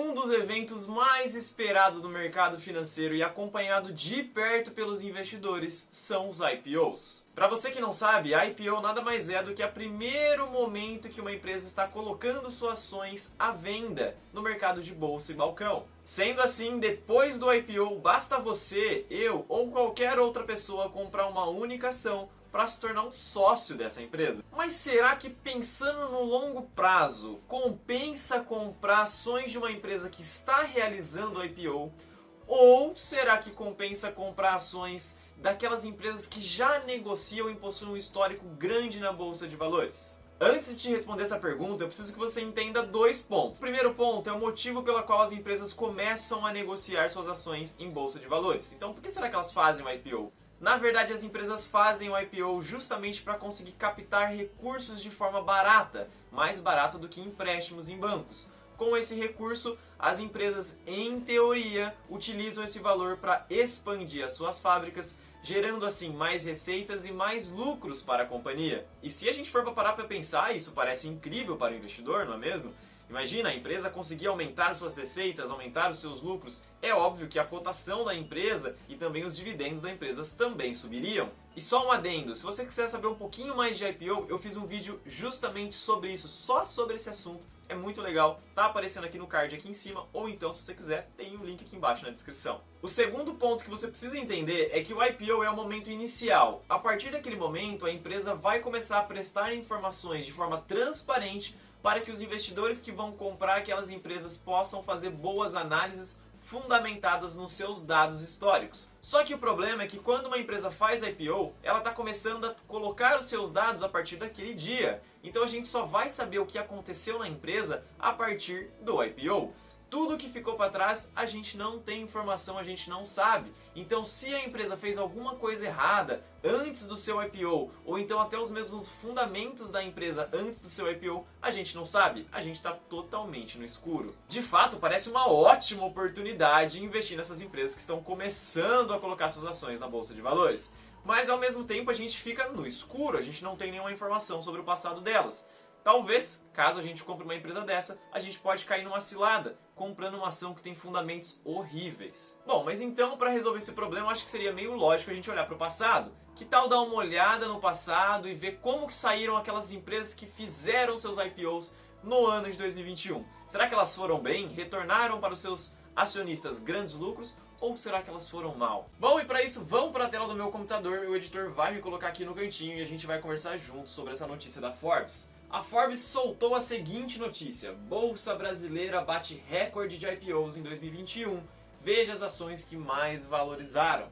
Um dos eventos mais esperados no mercado financeiro e acompanhado de perto pelos investidores são os IPOs. Para você que não sabe, a IPO nada mais é do que o primeiro momento que uma empresa está colocando suas ações à venda no mercado de bolsa e balcão. Sendo assim, depois do IPO, basta você, eu ou qualquer outra pessoa comprar uma única ação para se tornar um sócio dessa empresa. Mas será que, pensando no longo prazo, compensa comprar ações de uma empresa que está realizando o IPO? Ou será que compensa comprar ações daquelas empresas que já negociam e possuem um histórico grande na bolsa de valores? Antes de te responder essa pergunta, eu preciso que você entenda dois pontos. O primeiro ponto é o motivo pelo qual as empresas começam a negociar suas ações em bolsa de valores. Então, por que será que elas fazem o IPO? Na verdade, as empresas fazem o IPO justamente para conseguir captar recursos de forma barata, mais barata do que empréstimos em bancos. Com esse recurso, as empresas, em teoria, utilizam esse valor para expandir as suas fábricas, gerando assim mais receitas e mais lucros para a companhia. E se a gente for parar para pensar, isso parece incrível para o investidor, não é mesmo? Imagina a empresa conseguir aumentar suas receitas, aumentar os seus lucros. É óbvio que a cotação da empresa e também os dividendos da empresa também subiriam. E só um adendo, se você quiser saber um pouquinho mais de IPO, eu fiz um vídeo justamente sobre isso, só sobre esse assunto. É muito legal, tá aparecendo aqui no card aqui em cima, ou então, se você quiser, tem um link aqui embaixo na descrição. O segundo ponto que você precisa entender é que o IPO é o momento inicial. A partir daquele momento, a empresa vai começar a prestar informações de forma transparente para que os investidores que vão comprar aquelas empresas possam fazer boas análises fundamentadas nos seus dados históricos. Só que o problema é que quando uma empresa faz IPO, ela está começando a colocar os seus dados a partir daquele dia. Então a gente só vai saber o que aconteceu na empresa a partir do IPO. Tudo que ficou para trás, a gente não tem informação, a gente não sabe. Então, se a empresa fez alguma coisa errada antes do seu IPO, ou então até os mesmos fundamentos da empresa antes do seu IPO, a gente não sabe, a gente está totalmente no escuro. De fato, parece uma ótima oportunidade investir nessas empresas que estão começando a colocar suas ações na bolsa de valores. Mas, ao mesmo tempo, a gente fica no escuro, a gente não tem nenhuma informação sobre o passado delas. Talvez, caso a gente compre uma empresa dessa, a gente pode cair numa cilada, comprando uma ação que tem fundamentos horríveis. Bom, mas então, para resolver esse problema, eu acho que seria meio lógico a gente olhar para o passado. Que tal dar uma olhada no passado e ver como que saíram aquelas empresas que fizeram seus IPOs no ano de 2021? Será que elas foram bem? Retornaram para os seus acionistas grandes lucros? Ou será que elas foram mal? Bom, e para isso, vamos para a tela do meu computador, meu editor vai me colocar aqui no cantinho e a gente vai conversar junto sobre essa notícia da Forbes. A Forbes soltou a seguinte notícia: Bolsa Brasileira bate recorde de IPOs em 2021. Veja as ações que mais valorizaram.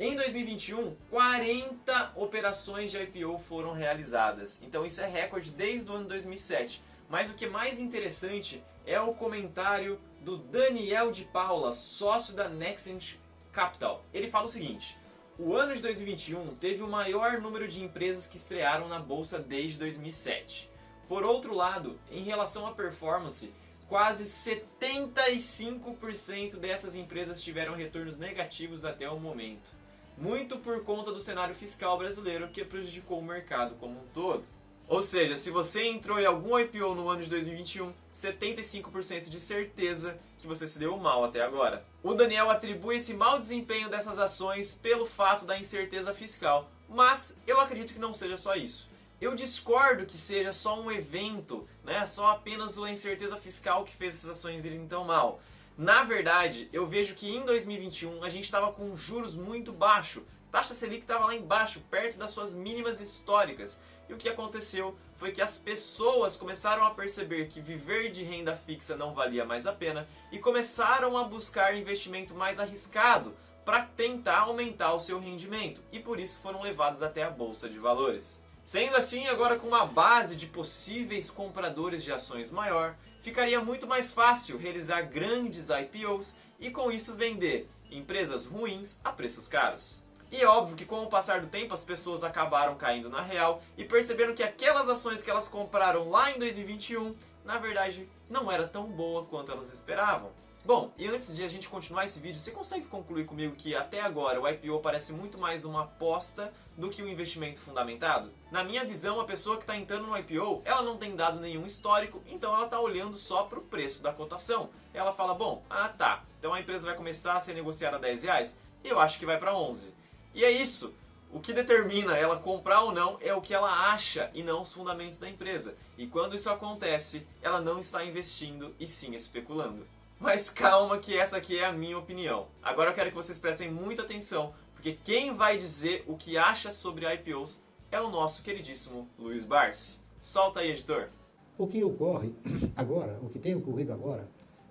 Em 2021, 40 operações de IPO foram realizadas. Então isso é recorde desde o ano 2007. Mas o que é mais interessante é o comentário do Daniel de Paula, sócio da Nexent Capital. Ele fala o seguinte: o ano de 2021 teve o maior número de empresas que estrearam na bolsa desde 2007. Por outro lado, em relação à performance, quase 75% dessas empresas tiveram retornos negativos até o momento. Muito por conta do cenário fiscal brasileiro que prejudicou o mercado como um todo. Ou seja, se você entrou em algum IPO no ano de 2021, 75% de certeza que você se deu mal até agora. O Daniel atribui esse mau desempenho dessas ações pelo fato da incerteza fiscal, mas eu acredito que não seja só isso. Eu discordo que seja só um evento, né? Só apenas a incerteza fiscal que fez essas ações irem tão mal. Na verdade, eu vejo que em 2021 a gente estava com juros muito baixo. Taxa Selic estava lá embaixo, perto das suas mínimas históricas. E o que aconteceu foi que as pessoas começaram a perceber que viver de renda fixa não valia mais a pena e começaram a buscar investimento mais arriscado para tentar aumentar o seu rendimento. E por isso foram levados até a Bolsa de Valores. Sendo assim, agora com uma base de possíveis compradores de ações maior, ficaria muito mais fácil realizar grandes IPOs e com isso vender empresas ruins a preços caros. E é óbvio que com o passar do tempo as pessoas acabaram caindo na real e perceberam que aquelas ações que elas compraram lá em 2021, na verdade, não era tão boa quanto elas esperavam. Bom, e antes de a gente continuar esse vídeo, você consegue concluir comigo que até agora o IPO parece muito mais uma aposta do que um investimento fundamentado? Na minha visão, a pessoa que está entrando no IPO, ela não tem dado nenhum histórico, então ela está olhando só para o preço da cotação. Ela fala, bom, tá, então a empresa vai começar a ser negociada a R$10, eu acho que vai para 11. E é isso. O que determina ela comprar ou não é o que ela acha e não os fundamentos da empresa. E quando isso acontece, ela não está investindo e sim especulando. Mas calma que essa aqui é a minha opinião. Agora eu quero que vocês prestem muita atenção, porque quem vai dizer o que acha sobre IPOs é o nosso queridíssimo Luiz Barsi. Solta aí, editor. O que ocorre agora, o que tem ocorrido agora,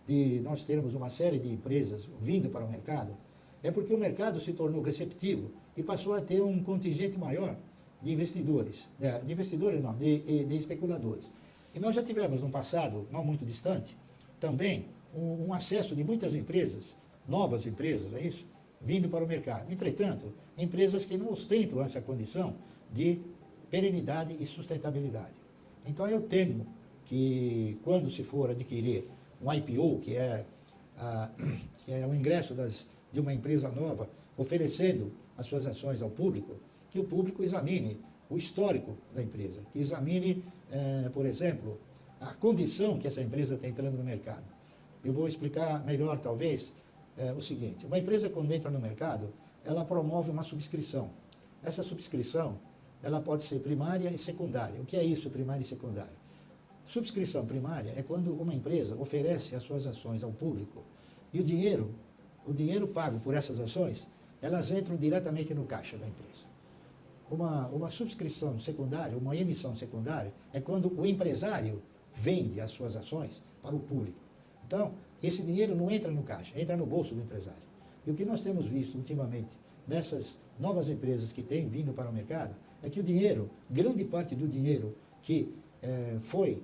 de nós termos uma série de empresas vindo para o mercado, é porque o mercado se tornou receptivo e passou a ter um contingente maior de investidores, de especuladores. E nós já tivemos no passado, não muito distante, também um acesso de muitas empresas, novas empresas, é isso, vindo para o mercado. Entretanto, empresas que não ostentam essa condição de perenidade e sustentabilidade. Então eu temo que quando se for adquirir um IPO, que é o ingresso de uma empresa nova, oferecendo as suas ações ao público, que o público examine o histórico da empresa, que examine, por exemplo, a condição que essa empresa está entrando no mercado. Eu vou explicar melhor, talvez, o seguinte. Uma empresa, quando entra no mercado, ela promove uma subscrição. Essa subscrição, ela pode ser primária e secundária. O que é isso, primária e secundária? Subscrição primária é quando uma empresa oferece as suas ações ao público e o dinheiro pago por essas ações, elas entram diretamente no caixa da empresa. Uma subscrição secundária, uma emissão secundária, é quando o empresário vende as suas ações para o público. Então, esse dinheiro não entra no caixa, entra no bolso do empresário. E o que nós temos visto ultimamente nessas novas empresas que têm vindo para o mercado, é que o dinheiro, grande parte do dinheiro que foi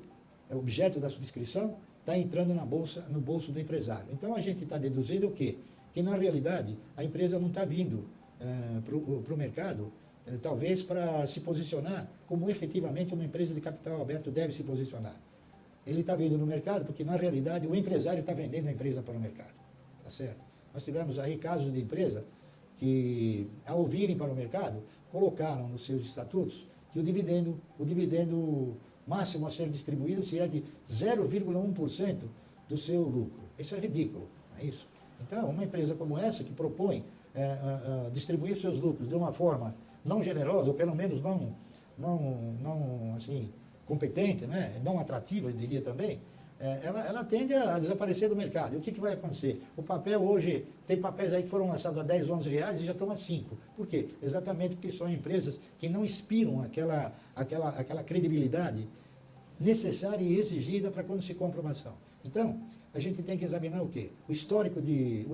objeto da subscrição, está entrando no bolso do empresário. Então a gente está deduzindo o quê? Que na realidade a empresa não está vindo para o mercado, talvez para se posicionar como efetivamente uma empresa de capital aberto deve se posicionar. Ele está vindo no mercado porque, na realidade, o empresário está vendendo a empresa para o mercado. Tá certo? Nós tivemos aí casos de empresa que, ao virem para o mercado, colocaram nos seus estatutos que o dividendo máximo a ser distribuído seria de 0,1% do seu lucro. Isso é ridículo, não é isso? Então, uma empresa como essa, que propõe distribuir seus lucros de uma forma não generosa, ou pelo menos não assim, competente, né? Não atrativa, eu diria também, ela tende a desaparecer do mercado. E o que vai acontecer? O papel hoje, tem papéis aí que foram lançados a 10, 11 reais e já estão a 5. Por quê? Exatamente porque são empresas que não inspiram aquela credibilidade necessária e exigida para quando se compra uma ação. Então, a gente tem que examinar o quê? O histórico de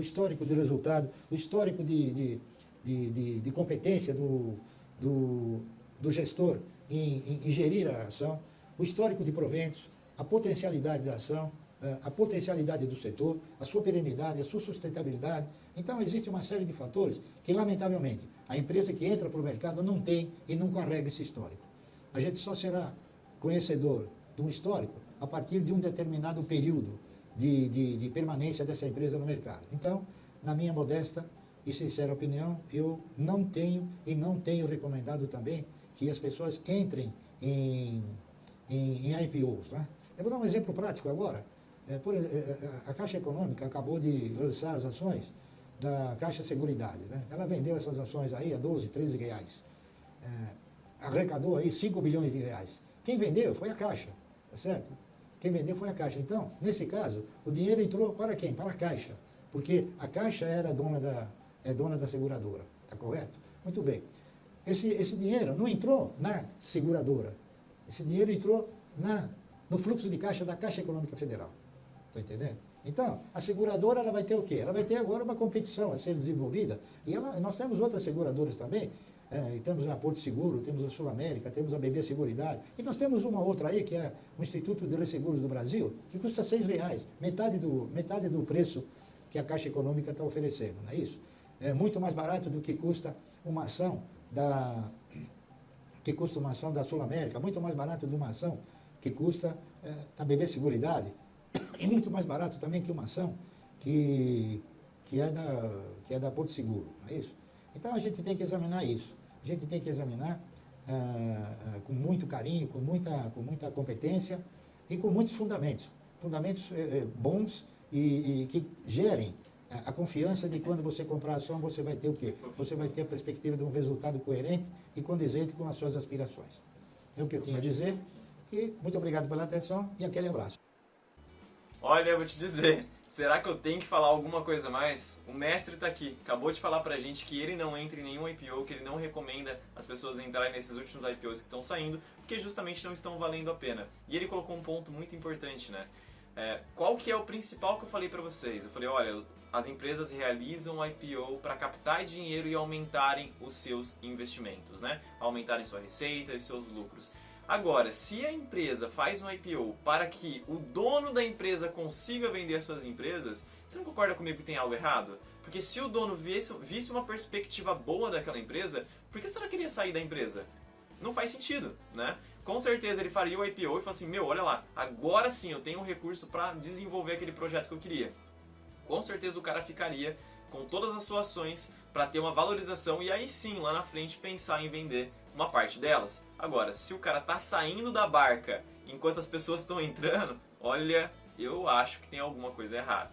resultado, o histórico de competência do gestor em gerir a ação, o histórico de proventos, a potencialidade da ação, a potencialidade do setor, a sua perenidade, a sua sustentabilidade. Então, existe uma série de fatores que, lamentavelmente, a empresa que entra para o mercado não tem e não carrega esse histórico. A gente só será conhecedor de um histórico a partir de um determinado período de permanência dessa empresa no mercado. Então, na minha modesta e sincera opinião, eu não tenho e não tenho recomendado também que as pessoas entrem em IPOs. Né? Eu vou dar um exemplo prático agora. A Caixa Econômica acabou de lançar as ações da Caixa Seguridade. Né? Ela vendeu essas ações aí a 12, 13 reais. Arrecadou aí 5 bilhões de reais. Quem vendeu foi a Caixa, tá certo? Quem vendeu foi a Caixa. Então, nesse caso, o dinheiro entrou para quem? Para a Caixa. Porque a Caixa era dona da seguradora, tá correto? Muito bem. Esse dinheiro não entrou na seguradora. Esse dinheiro entrou no fluxo de caixa da Caixa Econômica Federal. Está entendendo? Então, a seguradora ela vai ter o quê? Ela vai ter agora uma competição a ser desenvolvida. E nós temos outras seguradoras também. Temos a Porto Seguro, temos a Sul América, temos a BB Seguridade. E nós temos uma outra aí, que é o Instituto de Resseguros do Brasil, que custa R$6, metade do preço que a Caixa Econômica está oferecendo, não é isso? É muito mais barato do que custa uma ação da Sul América, muito mais barato de uma ação que custa a BB Seguridade. e muito mais barato também que uma ação que é da Porto Seguro, não é isso? Então a gente tem que examinar isso, a gente tem que examinar com muito carinho, com muita competência e com muitos fundamentos, bons e que gerem a confiança de quando você comprar a ação, você vai ter o quê? Você vai ter a perspectiva de um resultado coerente e condizente com as suas aspirações. É o que eu tinha a dizer e muito obrigado pela atenção e aquele abraço. Olha, eu vou te dizer, será que eu tenho que falar alguma coisa a mais? O mestre tá aqui, acabou de falar pra gente que ele não entra em nenhum IPO, que ele não recomenda as pessoas entrarem nesses últimos IPOs que estão saindo, porque justamente não estão valendo a pena. E ele colocou um ponto muito importante, né? Qual que é o principal que eu falei pra vocês? Eu falei, olha, as empresas realizam IPO para captar dinheiro e aumentarem os seus investimentos, né? Aumentarem sua receita e seus lucros. Agora, se a empresa faz um IPO para que o dono da empresa consiga vender suas empresas, você não concorda comigo que tem algo errado? Porque se o dono visse uma perspectiva boa daquela empresa, por que você não queria sair da empresa? Não faz sentido, né? Com certeza ele faria o IPO e falaria assim, meu, olha lá, agora sim eu tenho um recurso para desenvolver aquele projeto que eu queria. Com certeza o cara ficaria com todas as suas ações para ter uma valorização e aí sim, lá na frente, pensar em vender uma parte delas. Agora, se o cara tá saindo da barca enquanto as pessoas estão entrando, olha, eu acho que tem alguma coisa errada.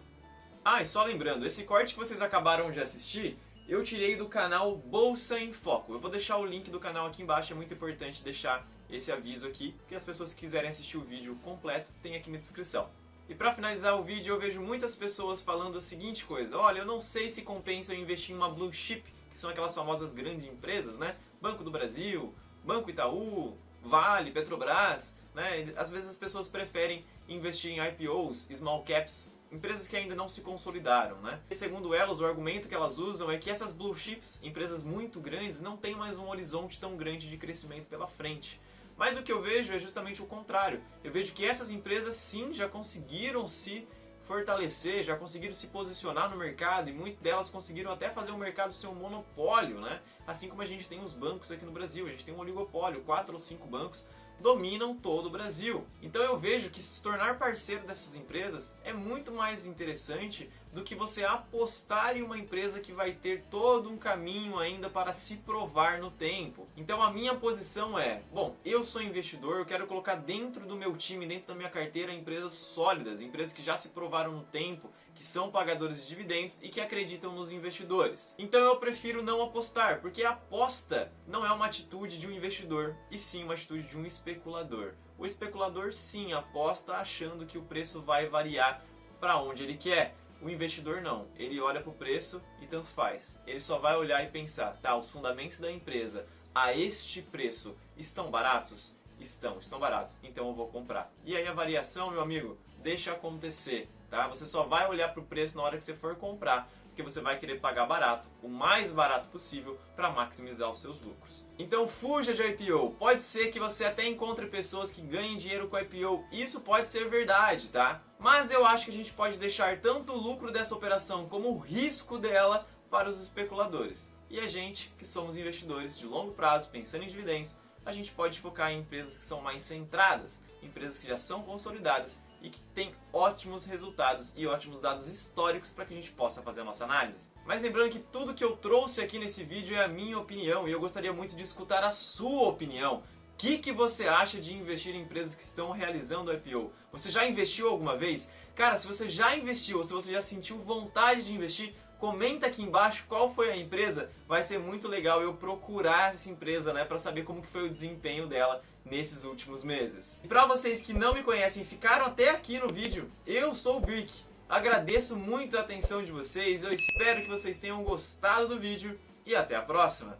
Ah, e só lembrando, esse corte que vocês acabaram de assistir, eu tirei do canal Bolsa em Foco. Eu vou deixar o link do canal aqui embaixo, é muito importante deixar esse aviso aqui, porque as pessoas que quiserem assistir o vídeo completo, tem aqui na descrição. E para finalizar o vídeo, eu vejo muitas pessoas falando a seguinte coisa, olha, eu não sei se compensa eu investir em uma blue chip, que são aquelas famosas grandes empresas, né? Banco do Brasil, Banco Itaú, Vale, Petrobras, né? Às vezes as pessoas preferem investir em IPOs, small caps, empresas que ainda não se consolidaram, né? E segundo elas, o argumento que elas usam é que essas blue chips, empresas muito grandes, não têm mais um horizonte tão grande de crescimento pela frente. Mas o que eu vejo é justamente o contrário. Eu vejo que essas empresas sim já conseguiram se fortalecer, já conseguiram se posicionar no mercado e muitas delas conseguiram até fazer o mercado ser um monopólio, né? Assim como a gente tem os bancos aqui no Brasil, a gente tem um oligopólio, 4 ou 5 bancos dominam todo o Brasil. Então eu vejo que se tornar parceiro dessas empresas é muito mais interessante do que você apostar em uma empresa que vai ter todo um caminho ainda para se provar no tempo. Então a minha posição é, bom, eu sou investidor, eu quero colocar dentro do meu time, dentro da minha carteira, empresas sólidas, empresas que já se provaram no tempo, que são pagadores de dividendos e que acreditam nos investidores. Então eu prefiro não apostar, porque a aposta não é uma atitude de um investidor, e sim uma atitude de um especulador. O especulador sim aposta achando que o preço vai variar para onde ele quer. O investidor não, ele olha para o preço e tanto faz. Ele só vai olhar e pensar, tá, os fundamentos da empresa a este preço estão baratos? Estão baratos, então eu vou comprar. E aí a variação, meu amigo, deixa acontecer, tá? Você só vai olhar para o preço na hora que você for comprar, porque você vai querer pagar barato, o mais barato possível, para maximizar os seus lucros. Então fuja de IPO. Pode ser que você até encontre pessoas que ganhem dinheiro com IPO, isso pode ser verdade, tá? Mas eu acho que a gente pode deixar tanto o lucro dessa operação como o risco dela para os especuladores. E a gente, que somos investidores de longo prazo, pensando em dividendos, a gente pode focar em empresas que são mais centradas, empresas que já são consolidadas e que têm ótimos resultados e ótimos dados históricos para que a gente possa fazer a nossa análise. Mas lembrando que tudo que eu trouxe aqui nesse vídeo é a minha opinião e eu gostaria muito de escutar a sua opinião. O que você acha de investir em empresas que estão realizando IPO? Você já investiu alguma vez? Cara, se você já investiu ou se você já sentiu vontade de investir, comenta aqui embaixo qual foi a empresa. Vai ser muito legal eu procurar essa empresa, né, para saber como que foi o desempenho dela nesses últimos meses. E para vocês que não me conhecem e ficaram até aqui no vídeo, eu sou o Birk. Agradeço muito a atenção de vocês, eu espero que vocês tenham gostado do vídeo e até a próxima!